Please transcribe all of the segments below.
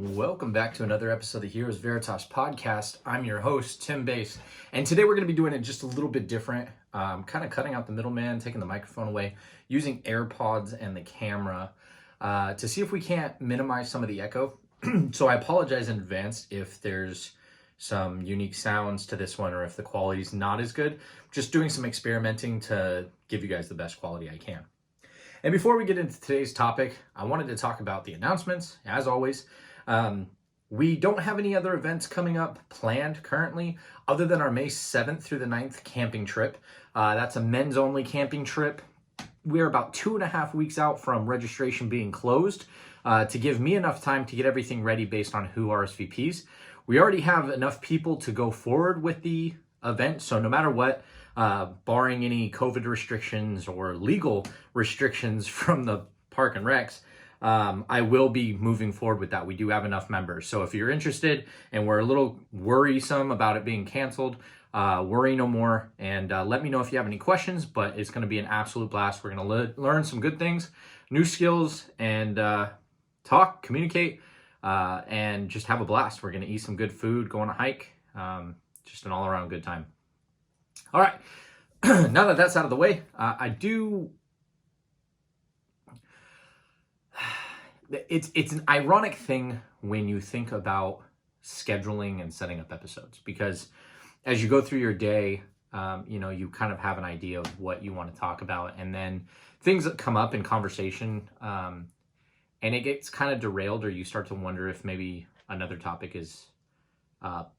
Welcome back to another episode of the Heroes Veritas podcast. I'm your host, Tim Bass, and today we're going to be doing it just a little bit different, kind of cutting out the middleman, taking the microphone away, using AirPods and the camera to see if we can't minimize some of the echo. So I apologize in advance if there's some unique sounds to this one or if the quality's not as good. Just doing some experimenting to give you guys the best quality I can. And before we get into today's topic, I wanted to talk about the announcements, as always. We don't have any other events coming up planned currently, other than our May 7th through the 9th camping trip. That's a men's only camping trip. We're about 2.5 weeks out from registration being closed to give me enough time to get everything ready based on who RSVPs. We already have enough people to go forward with the event, so no matter what, barring any COVID restrictions or legal restrictions from the park and recs, I will be moving forward with that. We do have enough members. So if you're interested and we're a little worrisome about it being canceled, worry no more. And let me know if you have any questions, but it's going to be an absolute blast. We're going to learn some good things, new skills, and talk, communicate, and just have a blast. We're going to eat some good food, go on a hike, just an all-around good time. All right, now that that's out of the way, It's an ironic thing when you think about scheduling and setting up episodes, because as you go through your day, you kind of have an idea of what you want to talk about, and then things that come up in conversation, and it gets kind of derailed, or you start to wonder if maybe another topic is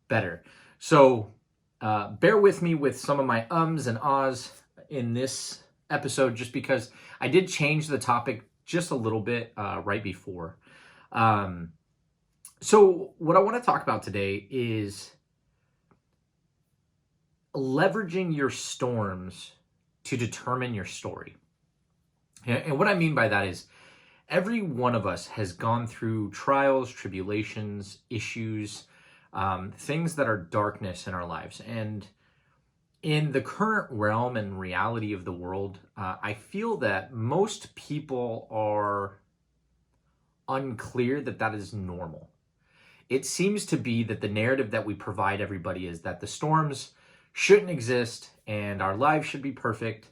better. So bear with me with some of my ums and ahs in this episode, just because I did change the topic just a little bit right before. So what I want to talk about today is leveraging your storms to determine your story. And what I mean by that is every one of us has gone through trials, tribulations, issues, things that are darkness in our lives. And in the current realm and reality of the world, I feel that most people are unclear that that is normal. It seems to be that the narrative that we provide everybody is that the storms shouldn't exist and our lives should be perfect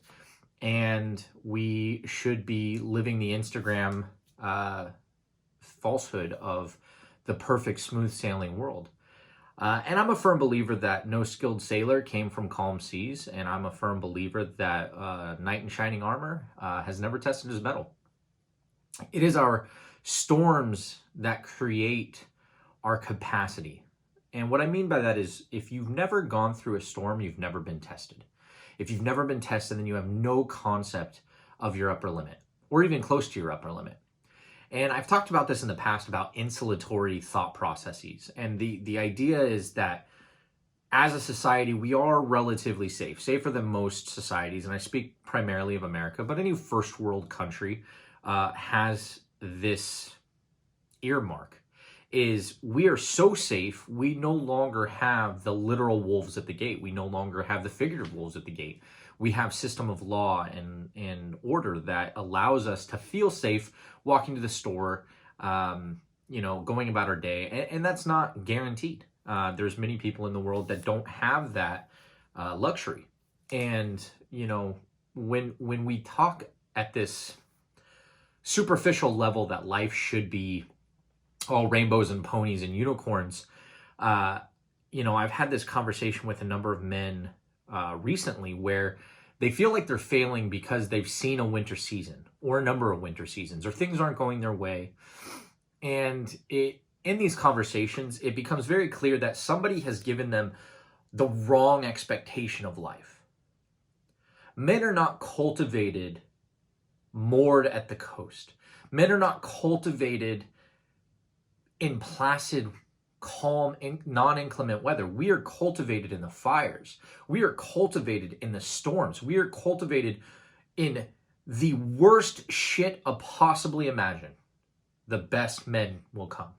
and we should be living the Instagram falsehood of the perfect smooth sailing world. And I'm a firm believer that no skilled sailor came from calm seas, and I'm a firm believer that knight in shining armor has never tested his mettle. It is our storms that create our capacity. And what I mean by that is if you've never gone through a storm, you've never been tested. If you've never been tested, then you have no concept of your upper limit, or even close to your upper limit. And I've talked about this in the past about insulatory thought processes. And the idea is that as a society, we are relatively safe, safer than most societies. And I speak primarily of America, but any first world country has this earmark, is we are so safe, we no longer have the literal wolves at the gate. We no longer have the figurative wolves at the gate. We have system of law and order that allows us to feel safe walking to the store, going about our day. And that's not guaranteed. There's many people in the world that don't have that luxury. And, when we talk at this superficial level that life should be all rainbows and ponies and unicorns, I've had this conversation with a number of men recently where they feel like they're failing because they've seen a winter season or a number of winter seasons, or things aren't going their way. And in these conversations, it becomes very clear that somebody has given them the wrong expectation of life. Men are not cultivated moored at the coast. Men are not cultivated in placid, calm, non-inclement weather. We are cultivated in the fires. We are cultivated in the storms. We are cultivated in the worst shit possibly imagine. The best men will come.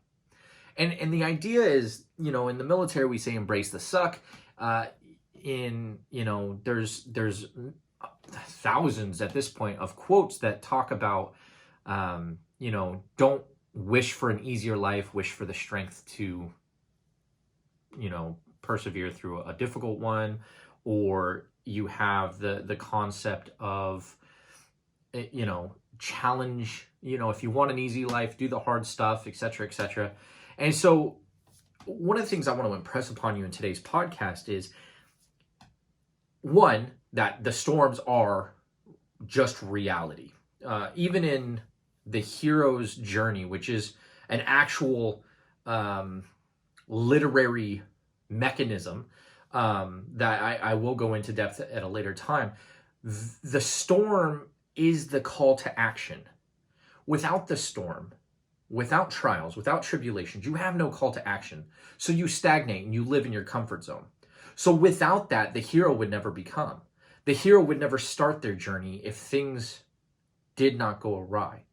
And the idea is, in the military we say embrace the suck. There's thousands at this point of quotes that talk about, don't wish for an easier life, wish for the strength to, persevere through a difficult one, or you have the concept of, challenge, if you want an easy life, do the hard stuff, etc., etc. And so one of the things I want to impress upon you in today's podcast is, one, that the storms are just reality. Even in the hero's journey, which is an actual literary mechanism that I will go into depth at a later time, the storm is the call to action. Without the storm, without trials, without tribulations, you have no call to action. So you stagnate and you live in your comfort zone. So without that, the hero would never become. The hero would never start their journey if things did not go awry.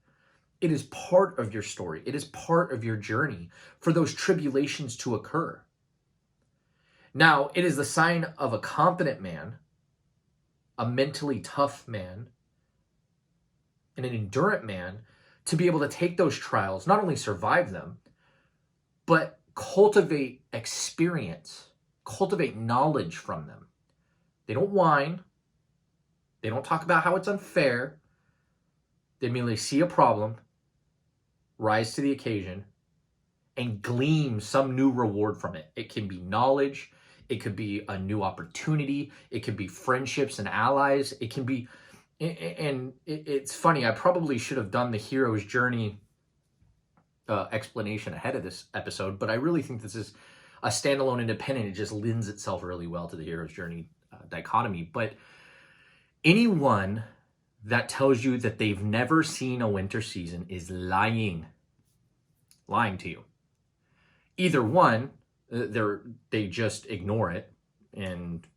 It is part of your story. It is part of your journey for those tribulations to occur. Now, it is the sign of a confident man, a mentally tough man, and an endurant man to be able to take those trials, not only survive them, but cultivate experience, cultivate knowledge from them. They don't whine. They don't talk about how it's unfair. They merely see a problem, rise to the occasion, and glean some new reward from it. It can be knowledge. It could be a new opportunity. It could be friendships and allies. It can be, and it's funny, I probably should have done the hero's journey explanation ahead of this episode, but I really think this is a standalone independent. It just lends itself really well to the hero's journey dichotomy. But anyone that tells you that they've never seen a winter season is lying to you. Either one, they just ignore it, and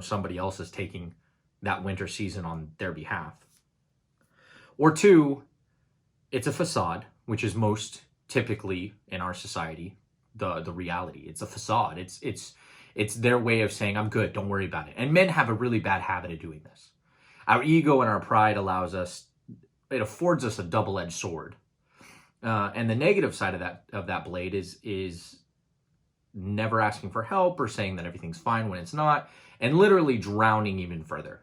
somebody else is taking that winter season on their behalf. Or two, it's a facade, which is most typically in our society the reality. It's a facade. It's their way of saying, I'm good, don't worry about it. And men have a really bad habit of doing this. Our ego and our pride affords us a double-edged sword. And the negative side of that blade is never asking for help or saying that everything's fine when it's not, and literally drowning even further.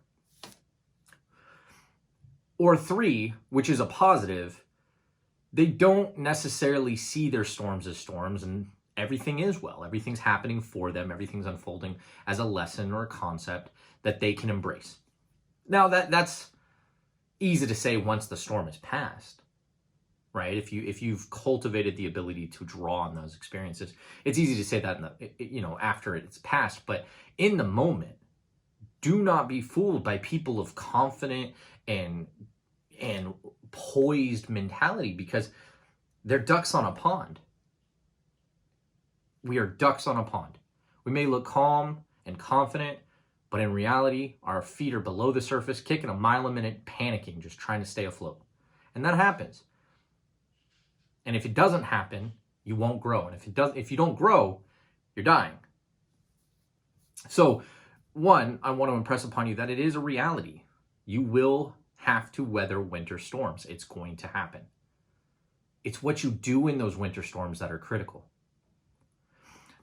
Or three, which is a positive, they don't necessarily see their storms as storms, and everything is well. Everything's happening for them. Everything's unfolding as a lesson or a concept that they can embrace. Now, that's easy to say once the storm is past, right? If you've cultivated the ability to draw on those experiences, it's easy to say that after it's past. But in the moment, do not be fooled by people of confident and poised mentality, because they're ducks on a pond. We are ducks on a pond. We may look calm and confident, but in reality, our feet are below the surface, kicking a mile a minute, panicking, just trying to stay afloat. And that happens. And if it doesn't happen, you won't grow. And if you don't grow, you're dying. So, one, I want to impress upon you that it is a reality. You will have to weather winter storms. It's going to happen. It's what you do in those winter storms that are critical.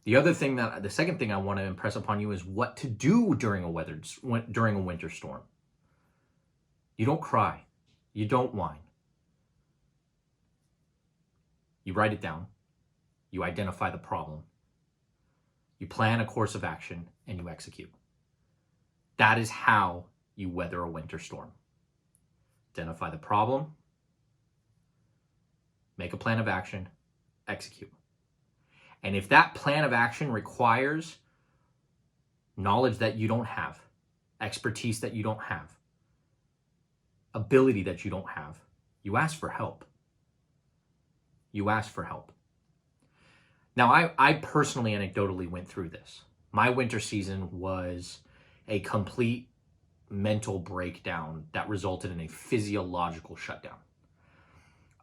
The second thing I want to impress upon you is what to do during a winter storm. You don't cry. You don't whine. You write it down. You identify the problem. You plan a course of action, and you execute. That is how you weather a winter storm. Identify the problem, make a plan of action, execute. And if that plan of action requires knowledge that you don't have, expertise that you don't have, ability that you don't have, you ask for help. You ask for help. Now, I personally, anecdotally went through this. My winter season was a complete mental breakdown that resulted in a physiological shutdown.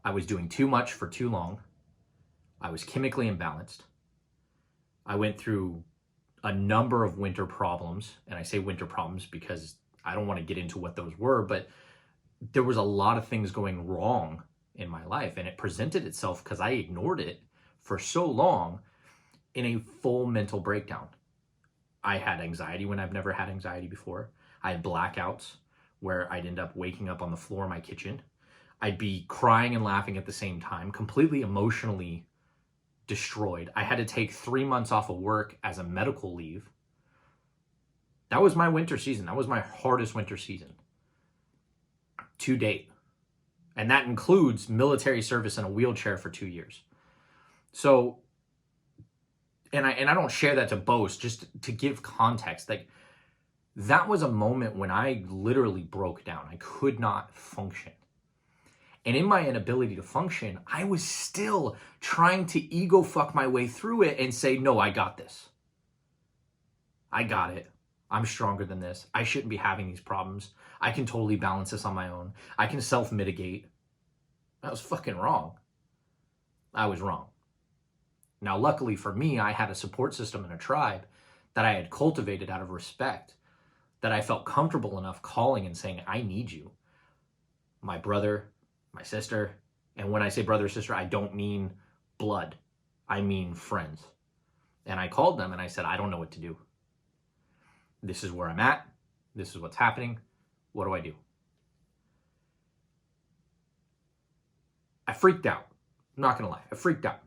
I was doing too much for too long. I was chemically imbalanced. I went through a number of winter problems, and I say winter problems because I don't want to get into what those were, but there was a lot of things going wrong in my life. And it presented itself because I ignored it for so long in a full mental breakdown. I had anxiety when I've never had anxiety before. I had blackouts where I'd end up waking up on the floor of my kitchen. I'd be crying and laughing at the same time, completely emotionally destroyed. I had to take 3 months off of work as a medical leave. That was my winter season. That was my hardest winter season to date. And that includes military service in a wheelchair for 2 years. So, and I don't share that to boast, just to give context. Like, that was a moment when I literally broke down. I could not function. And in my inability to function, I was still trying to ego fuck my way through it and say, no, I got this. I got it. I'm stronger than this. I shouldn't be having these problems. I can totally balance this on my own. I can self-mitigate. I was fucking wrong. I was wrong. Now, luckily for me, I had a support system and a tribe that I had cultivated out of respect, that I felt comfortable enough calling and saying, I need you. My brother, my sister, and when I say brother or sister, I don't mean blood. I mean friends. And I called them and I said, I don't know what to do. This is where I'm at. This is what's happening. What do I do? I freaked out. I'm not going to lie. I freaked out.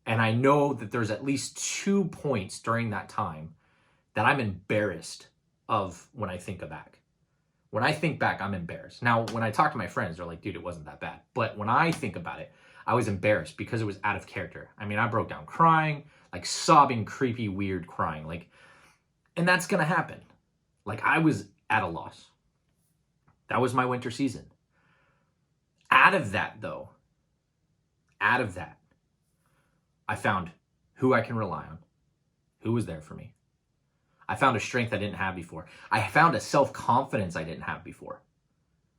And I know that there's at least 2 points during that time that I'm embarrassed of when I think back. When I think back, I'm embarrassed. Now, when I talk to my friends, they're like, dude, it wasn't that bad. But when I think about it, I was embarrassed because it was out of character. I mean, I broke down crying, like sobbing, creepy, weird crying. And that's going to happen. Like, I was at a loss. That was my winter season. Out of that, I found who I can rely on, who was there for me. I found a strength I didn't have before. I found a self-confidence I didn't have before.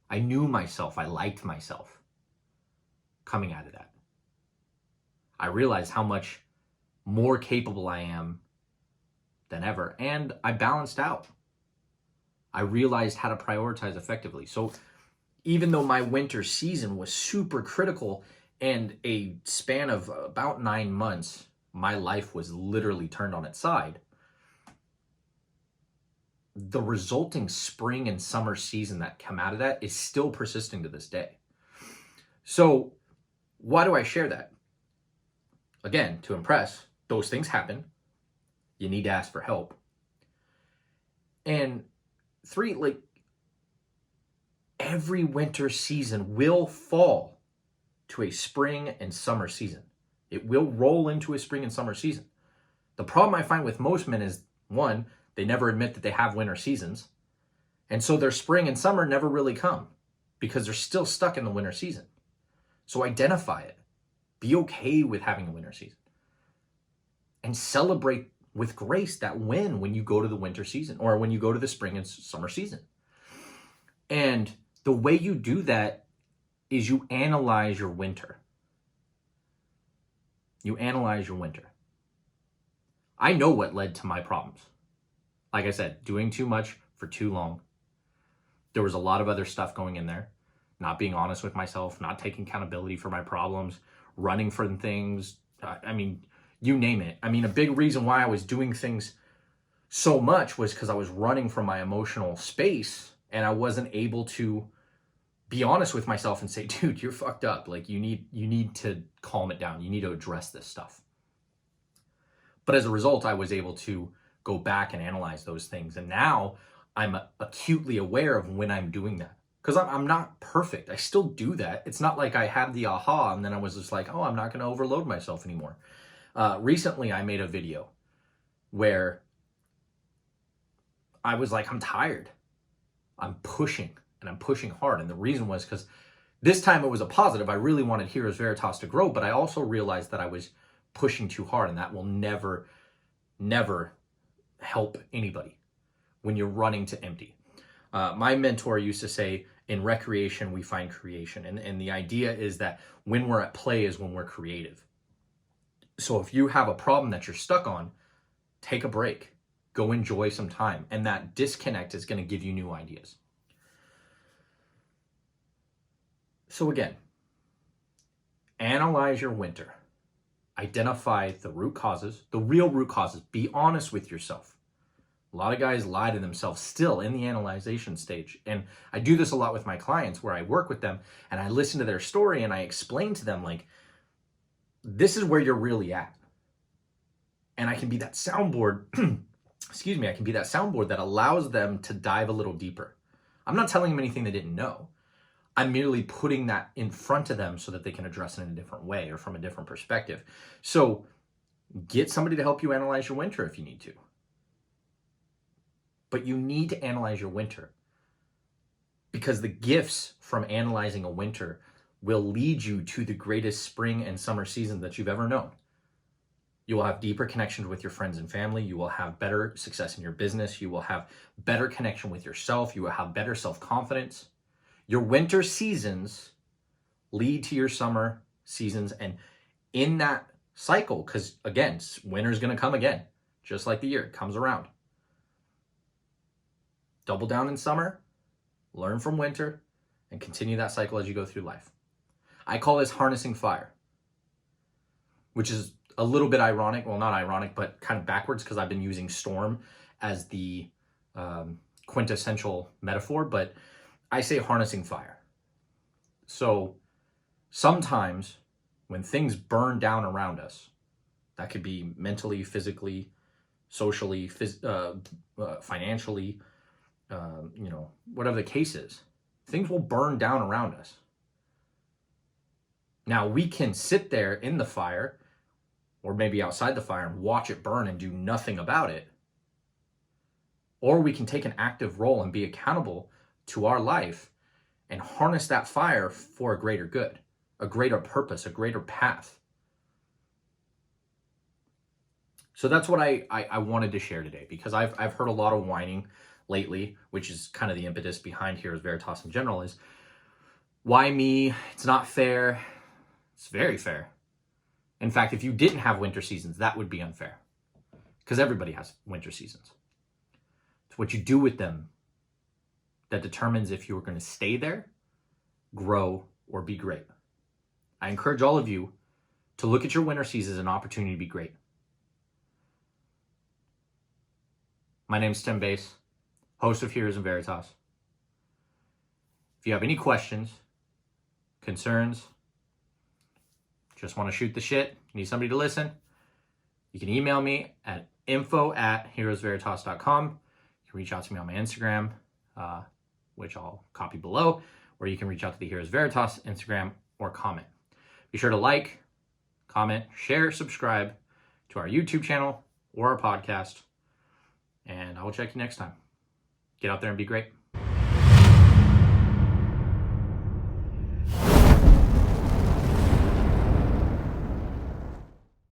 I knew myself. I liked myself coming out of that. I realized how much more capable I am than ever. And I balanced out. I realized how to prioritize effectively. So even though my winter season was super critical and a span of about 9 months, my life was literally turned on its side, the resulting spring and summer season that come out of that is still persisting to this day. So why do I share that? Again, to impress. Those things happen. You need to ask for help. And 3, like, every winter season will fall to a spring and summer season. It will roll into a spring and summer season. The problem I find with most men is, 1, they never admit that they have winter seasons. And so their spring and summer never really come because they're still stuck in the winter season. So identify it. Be okay with having a winter season. And celebrate with grace that win when you go to the winter season or when you go to the spring and summer season. And the way you do that is you analyze your winter. You analyze your winter. I know what led to my problems. Like I said, doing too much for too long. There was a lot of other stuff going in there. Not being honest with myself, not taking accountability for my problems, running from things. I mean, you name it. I mean, a big reason why I was doing things so much was because I was running from my emotional space and I wasn't able to be honest with myself and say, dude, you're fucked up. Like, you need to calm it down. You need to address this stuff. But as a result, I was able to go back and analyze those things. And now I'm acutely aware of when I'm doing that. Because I'm not perfect. I still do that. It's not like I had the aha and then I was just like, oh, I'm not going to overload myself anymore. Recently, I made a video where I was like, I'm tired. I'm pushing and I'm pushing hard. And the reason was because this time it was a positive. I really wanted Heroes Veritas to grow, but I also realized that I was pushing too hard and that will never, never help anybody when you're running to empty. My mentor used to say, in recreation, we find creation. And the idea is that when we're at play is when we're creative. So if you have a problem that you're stuck on, take a break. Go enjoy some time. And that disconnect is going to give you new ideas. So again, Analyze your winter. Identify the root causes, the real root causes. Be honest with yourself. A lot of guys lie to themselves still in the analyzation stage. And I do this a lot with my clients where I work with them and I listen to their story and I explain to them, like, this is where you're really at. And I can be that soundboard, excuse me, I can be that soundboard that allows them to dive a little deeper. I'm not telling them anything they didn't know. I'm merely putting that in front of them so that they can address it in a different way or from a different perspective. So get somebody to help you analyze your winter if you need to. But you need to analyze your winter because the gifts from analyzing a winter will lead you to the greatest spring and summer season that you've ever known. You will have deeper connections with your friends and family. You will have better success in your business. You will have better connection with yourself. You will have better self-confidence. Your winter seasons lead to your summer seasons. And in that cycle, because again, winter's going to come again, just like the year, it comes around. Double down in summer, learn from winter, and continue that cycle as you go through life. I call this harnessing fire, which is a little bit ironic. Well, not ironic, but kind of backwards because I've been using storm as the quintessential metaphor, but I say harnessing fire. So sometimes when things burn down around us, that could be mentally, physically, socially, financially, whatever the case is, things will burn down around us. Now we can sit there in the fire or maybe outside the fire and watch it burn and do nothing about it. Or we can take an active role and be accountable to our life and harness that fire for a greater good, a greater purpose, a greater path. So that's what I wanted to share today, because I've heard a lot of whining lately, which is kind of the impetus behind Heroes Veritas in general, is why me? It's not fair. It's very fair. In fact, if you didn't have winter seasons, that would be unfair, because everybody has winter seasons. It's what you do with them that determines if you're going to stay there, grow, or be great. I encourage all of you to look at your winter season as an opportunity to be great. My name is Tim Bass, host of Heroes and Veritas. If you have any questions, concerns, just want to shoot the shit, need somebody to listen, you can email me at info@heroesveritas.com. You can reach out to me on my Instagram, which I'll copy below, or you can reach out to the Heroes Veritas Instagram or comment. Be sure to like, comment, share, subscribe to our YouTube channel or our podcast, and I will check you next time. Get out there and be great.